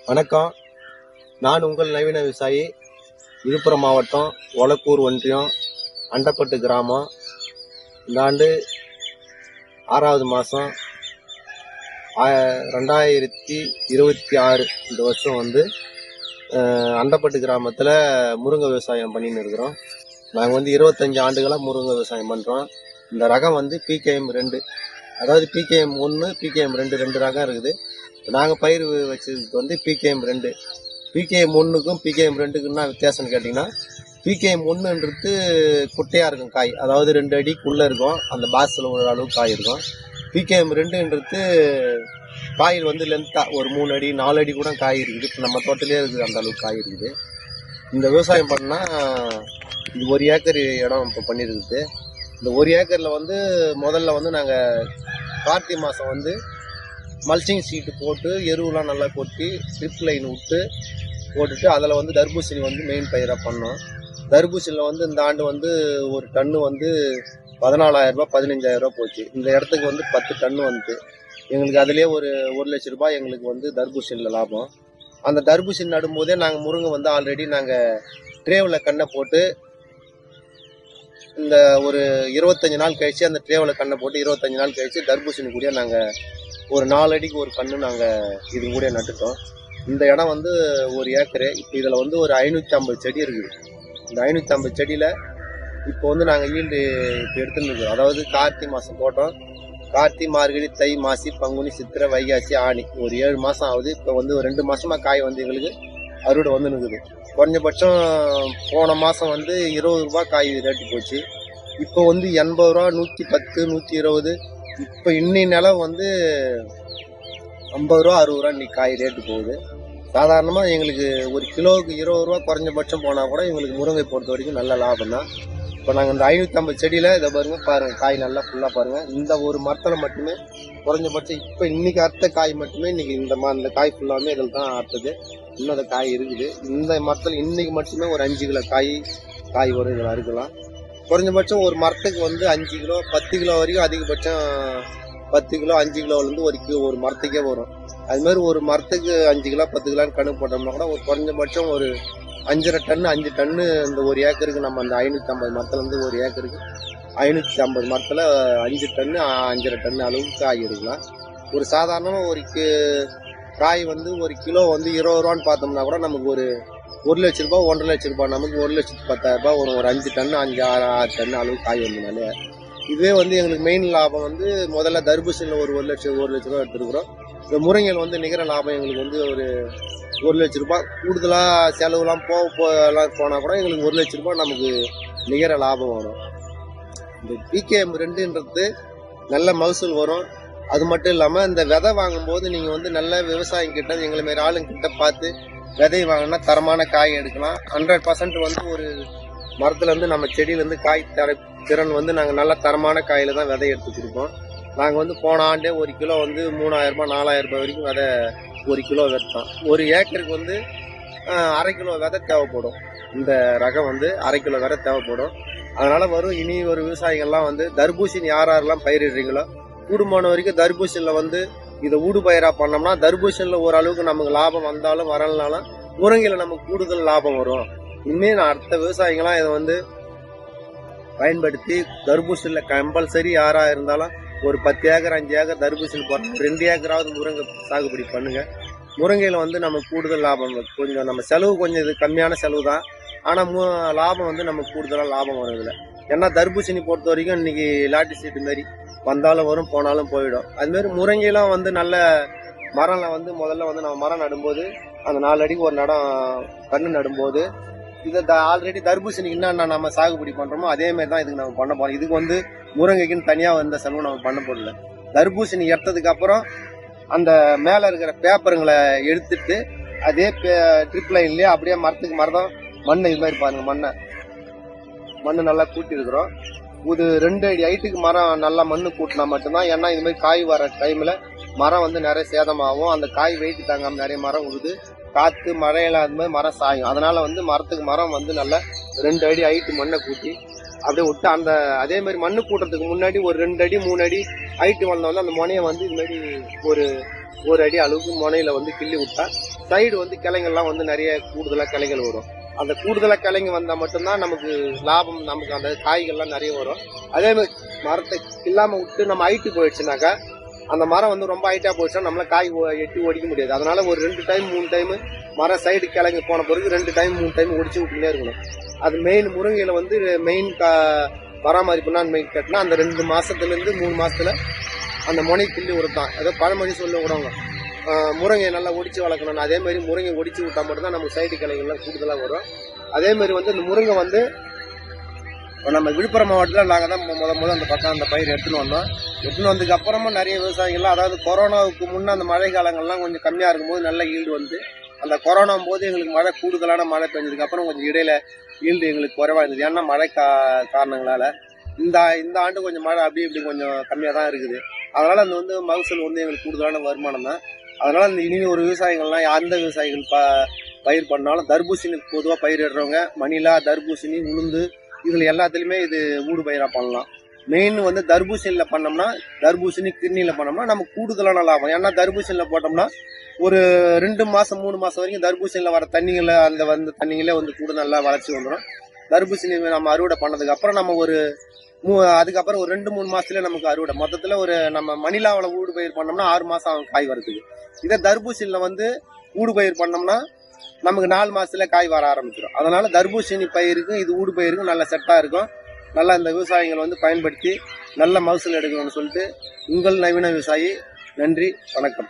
வணக்கம். நான் உங்கள் நவீன விவசாயி. விழுப்புரம் மாவட்டம் ஒலக்கூர் ஒன்றியம் அண்டப்பட்டு கிராமம். இந்த ஆண்டு 6வது மாதம் 2026 இந்த வருஷம் அண்டப்பட்டு கிராமத்தில் முருங்கை விவசாயம் பண்ணின்னு இருக்கிறோம். நாங்கள் 25 ஆண்டுகளாக முருங்கை விவசாயம் பண்ணுறோம். இந்த ரகம் PKM 2, அதாவது PKM 1, PKM 2 ரெண்டு ரகம் இருக்குது. நாங்கள் பயிர் வச்சதுக்கு PKM 2. PKM 1க்கும் PKM 2க்கும் என்ன வித்தியாசம்னு கேட்டிங்கன்னா, PKM 1ன்றது குட்டையாக இருக்கும் காய், அதாவது 2 அடிக்குள்ளே இருக்கும், அந்த பாஸில் ஒரு அளவு காய் இருக்கும். PKM 2ன்றது காயில் லென்த்தாக ஒரு 3 அடி 4 அடி கூட காய் இருக்குது. இப்போ நம்ம தோட்டத்திலே இருக்குது, அந்த அளவுக்கு காய் இருக்குது. இந்த விவசாயம் பண்ணால் இது 1 ஏக்கர் இடம் இப்போ பண்ணியிருக்குது. இந்த 1 ஏக்கரில் முதல்ல நாங்கள் கார்த்திகை மாதம் மல்ச்சிங் சீட்டு போட்டு எருவெலாம் நல்லா கொட்டி ட்ரிப் லைன் விட்டு போட்டுட்டு அதில் தர்பூசணி மெயின் பயிராக பண்ணோம். தர்பூசணியில் இந்த ஆண்டு ஒரு டன்னு 14,000 ரூபா 15,000 ரூபா போச்சு. இந்த இடத்துக்கு 10 டன்னு எங்களுக்கு அதிலே ஒரு 1 லட்ச ரூபாய் எங்களுக்கு தர்பூசணியில் லாபம். அந்த தர்பூசணி நடும்போதே நாங்கள் முருங்கை ஆல்ரெடி நாங்கள் ட்ரேவில் கண்ணை போட்டு இந்த ஒரு 25 நாள் கழிச்சு அந்த ட்ரேவில் கண்ணை போட்டு 25 நாள் கழிச்சு தர்பூசணி கூட நாங்கள் ஒரு 4 அடிக்கு ஒரு கன்று நாங்கள் இது கூட நட்டுட்டோம். இந்த இடம் 1 ஏக்கரு. இப்போ இதில் ஒரு 550 செடி இருக்குது. இந்த 550 செடியில் இப்போ நாங்கள் ஈல்டு இப்போ எடுத்துன்னு இருக்கோம். அதாவது கார்த்திகை மாதம் போட்டோம். கார்த்திகை, மார்கழி, தை, மாசி, பங்குனி, சித்திரை, வைகாசி, ஆனி ஒரு 7 மாதம் ஆகுது. இப்போ ஒரு 2 மாதமாக காய் எங்களுக்கு அறுவடை நிற்குது. குறைஞ்சபட்சம் போன மாதம் 20 ரூபா காய் ரேட்டு போச்சு. இப்போ 80 ரூபா, 110, 120. இப்போ இன்னைய நிலம் 50 ரூபா 60 ரூபா இன்னைக்கு காய் ரேட்டு போகுது. சாதாரணமாக எங்களுக்கு ஒரு கிலோவுக்கு 20 ரூபா குறைஞ்சபட்சம் போனால் கூட எங்களுக்கு முருங்கை பொறுத்த வரைக்கும் நல்ல லாபம் தான். இப்போ நாங்கள் இந்த 550 செடியில் இதை பாருங்கள் காய் நல்லா ஃபுல்லாக பாருங்கள். இந்த ஒரு மரத்தில் மட்டுமே குறைஞ்சபட்சம் இப்போ இன்றைக்கி அறுத்த காய் மட்டுமே இன்றைக்கி இந்த காய் ஃபுல்லாமே இதில் தான் அறுத்தது. இன்னும் அந்த காய் இருக்குது. இந்த மரத்தில் இன்றைக்கி மட்டுமே ஒரு 5 கிலோ காய் வரும். இதில் அறுக்கலாம். குறைஞ்சபட்சம் ஒரு மரத்துக்கு 5 கிலோ 10 கிலோ வரைக்கும், அதிகபட்சம் 10 கிலோ 5 கிலோலேருந்து ஒரு மரத்துக்கே வரும். அதுமாதிரி ஒரு மரத்துக்கு 5 கிலோ 10 கிலோன்னு கணக்கு போட்டோம்னா கூட ஒரு குறைஞ்சபட்சம் ஒரு 5.5 டன்னு 5 டன்னு இந்த 1 ஏக்கருக்கு நம்ம அந்த 550 மரத்துலேருந்து 1 ஏக்கருக்கு 550 மரத்தில் 5 டன்னு 5.5 டன்னு அளவுக்கு காய் எடுக்கலாம். ஒரு சாதாரணமாக ஒரு காய் ஒரு கிலோ 20 ரூபான்னு பார்த்தோம்னா கூட நமக்கு ஒரு 1 லட்ச ரூபா 1.5 லட்ச ரூபா, நமக்கு 1,10,000 ரூபாய் வரும். ஒரு 5 டன்னு 5-6 டன்னு அளவு காய் வந்தனாலே இதுவே எங்களுக்கு மெயின் லாபம். முதல்ல தர்பூசணியில் ஒரு 1 லட்ச ரூபா எடுத்துருக்குறோம். இந்த முருங்கையில் நிகர லாபம் எங்களுக்கு ஒரு 1 லட்ச ரூபாய். கூடுதலாக செலவுலாம் போனால் கூட எங்களுக்கு 1 லட்ச ரூபாய் நமக்கு நிகர லாபம் வரும். இந்த PKM 2ன்றது நல்ல மகசூல் வரும். அது மட்டும் இல்லாமல் இந்த விதை வாங்கும்போது நீங்கள் நல்ல விவசாயம் கிட்ட எங்களை மாரி ஆளுங்கிட்ட பார்த்து விதை வாங்கினா தரமான காய் எடுக்கலாம். 100% ஒரு மரத்துலேருந்து நம்ம செடியிலேருந்து காய் திறன் நாங்கள் நல்ல தரமான காயில் தான் விதை எடுத்து கொடுப்போம். நாங்கள் போன ஆண்டே 1 கிலோ 3,000 ரூபாய் 4,000 ரூபாய் வரைக்கும் விதை 1 கிலோ விதைத்தான். 1 ஏக்கருக்கு 1/2 கிலோ விதை தேவைப்படும். இந்த ரகம் 1/2 கிலோ விதை தேவைப்படும். அதனால் இனி ஒரு விவசாயிகள்லாம் தர்பூசணி யாரெல்லாம் பயிரிடுறீங்களோ கூடுமான வரைக்கும் தர்பூசணியில் இதை ஊடு பயிராக பண்ணோம்னா தர்பூசணியில் ஓரளவுக்கு நமக்கு லாபம் வந்தாலும் வரலனாலும் முருங்கையில் நமக்கு கூடுதல் லாபம் வரும். இனிமேல் நான் அடுத்த விவசாயிகளாம் இதை பயன்படுத்தி தர்பூசணியில் கம்பல்சரி யாராக இருந்தாலும் ஒரு 10 ஏக்கர் 5 ஏக்கர் தர்பூசணி போட்டு 2 ஏக்கராவது முருங்கை சாகுபடி பண்ணுங்க. முருங்கையில் நமக்கு கூடுதல் லாபம். கொஞ்சம் நம்ம செலவு கொஞ்சம் இது கம்மியான செலவு தான், ஆனால் லாபம் நமக்கு கூடுதலாக லாபம் வரும் இதில். ஏன்னா தர்பூசணி பொறுத்த வரைக்கும் இன்னைக்கு லாட்டி சீட்டு மாரி வந்தாலும் வரும் போனாலும் போயிடும். அதுமாரி முருங்கையெல்லாம் நல்ல மரம்ல முதல்ல நம்ம மரம் நடும்போது அந்த 4 அடிக்கு ஒரு கன்று நடும்போது இதை ஆல்ரெடி தர்பூசணிக்கு என்ன நம்ம சாகுபடி பண்ணுறோமோ அதேமாரி தான் இதுக்கு நம்ம பண்ண போகிறோம். இதுக்கு முருங்கைக்குன்னு தனியாக வந்த செலவு நம்ம பண்ண போடல. தர்பூசணி எடுத்ததுக்கு அப்புறம் அந்த மேலே இருக்கிற பேப்பருங்களை எடுத்துட்டு அதே ட்ரிப் லைன்லேயே அப்படியே மரத்துக்கு மரம் மண்ணை இது மாதிரி பாருங்க, மண் நல்லா கூட்டி இருக்கிறோம். ஒரு 2 அடி ஹைட்டுக்கு மரம் நல்லா மண்ணு கூட்டினா மட்டும்தான். ஏன்னா இது மாதிரி காய் வர டைமில் மரம் நிறைய சேதமாகும். அந்த காய் வெயிட் தாங்காமல் நிறைய மரம் உழுது காற்று மழையில அது மாதிரி மரம் சாயும். அதனால மரத்துக்கு மரம் நல்லா 2 அடி ஹைட்டு மண்ணை கூட்டி அப்படியே விட்டு அந்த அதே மாதிரி மண்ணு கூட்டுறதுக்கு முன்னாடி ஒரு 2 அடி 3 அடி ஹைட்டு வளர்ந்தோம்னா அந்த முனையை இது மாதிரி ஒரு அடி அளவுக்கு முனையில கிள்ளி விட்டா சைடு வந்து கிளைங்கள்லாம் வந்து நிறைய கூடுதலாக கிளைகள் வரும். அந்த கூடுதலாக கிளைங்க வந்தால் மட்டும்தான் நமக்கு லாபம், நமக்கு அந்த காய்கள்லாம் நிறைய வரும். அதே மாதிரி மரத்தை இல்லாமல் விட்டு நம்ம ஹைட்டு போயிடுச்சுனாக்கா அந்த மரம் வந்து ரொம்ப ஹைட்டாக போயிடுச்சுன்னா நம்மளால காய் எட்டி ஒடிக்க முடியாது. அதனால ஒரு 2 டைம் 3 டைம் மரம் சைடு கிளைங்க போன பிறகு 2 டைம் 3 டைம் ஒடிச்சு விட்டுனே இருக்கணும். அது மெயின் முருங்கையில வந்து மெயின் பராமரிப்புனா மெயின் கட்டினா அந்த 2 மாசத்துலேருந்து 3 மாசத்துல அந்த முனை கிள்ளி விடுத்தான். ஏதோ பழமொழி சொல்ல விடுவாங்க, முருங்கையை நல்லா ஒடிச்சு வளர்க்கணும். அதே மாதிரி முருங்கை ஒடிச்சு விட்டா மட்டும்தான் நம்ம சைடு கிளைகள்லாம் கூடுதலாக வரும். அதே மாதிரி வந்து இந்த முருங்கை வந்து நம்ம விழுப்புரம் மாவட்டத்தில் நாங்கள் தான் முதல் அந்த பக்கம் அந்த பயிர் எடுத்துன்னு வந்தோம். எடுத்துன்னு வந்ததுக்கு அப்புறமும் நிறைய விவசாயிகள்லாம், அதாவது கொரோனாவுக்கு முன்னே அந்த மழை காலங்கள்லாம் கொஞ்சம் கம்மியாக இருக்கும்போது நல்ல ஈல்டு வந்து, அந்த கொரோனா போது எங்களுக்கு மழை கூடுதலான மழை பெஞ்சதுக்கு அப்புறம் கொஞ்சம் இடையில ஈல்டு எங்களுக்கு குறைவாக இருந்தது. ஏன்னா மழை காரணங்களால இந்த ஆண்டு கொஞ்சம் மழை அப்படி இப்படி கொஞ்சம் கம்மியாக தான் இருக்குது. அதனால அந்த வந்து மகசூல் வந்து எங்களுக்கு கூடுதலான வருமானம் தான். அதனால இந்த இனி ஒரு விவசாயிகள்லாம் எந்த விவசாயிகள் பயிர் பண்ணாலும் தர்பூசணி பொதுவாக பயிரிடுறவங்க மணிலா, தர்பூசணி, உளுந்து இதில் எல்லாத்துலேயுமே இது ஊடு பயிராக பண்ணலாம். மெயின் வந்து தர்பூசணியில் பண்ணோம்னா, தர்பூசணி கிர்னியில் பண்ணோம்னா நமக்கு கூடுதலான லாபம். ஏன்னா தர்பூசணியில் போட்டோம்னா ஒரு 2 மாதம் 3 மாதம் வரைக்கும் தர்பூசணியில் வர தண்ணிகளை அந்த தண்ணிங்களே வந்து கூட நல்லா வளர்ச்சி வந்துடும். தர்பூசணி நம்ம அறுவடை பண்ணதுக்கு அப்புறம் நம்ம அதுக்கப்புறம் ஒரு 2-3 மாசத்துல நமக்கு அறுவடை. மொத்தத்தில் ஒரு நம்ம மணிலாவில் ஊடு பயிர் பண்ணோம்னா 6 மாதம் ஆகும் காய் வரதுக்கு. இதே தர்பூசணியில் வந்து ஊடு பயிர் பண்ணோம்னா நமக்கு 4 மாசத்துல காய் வர ஆரம்பிச்சிடும். அதனால தர்பூசணி பயிருக்கும் இது ஊடு பயிருக்கும் நல்ல செட்டாக இருக்கும். நல்லா இந்த விவசாயிகள் வந்து பயன்படுத்தி நல்ல மகசூல் எடுக்கணும்னு சொல்லிட்டு உங்கள் நவீன விவசாயி. நன்றி, வணக்கம்.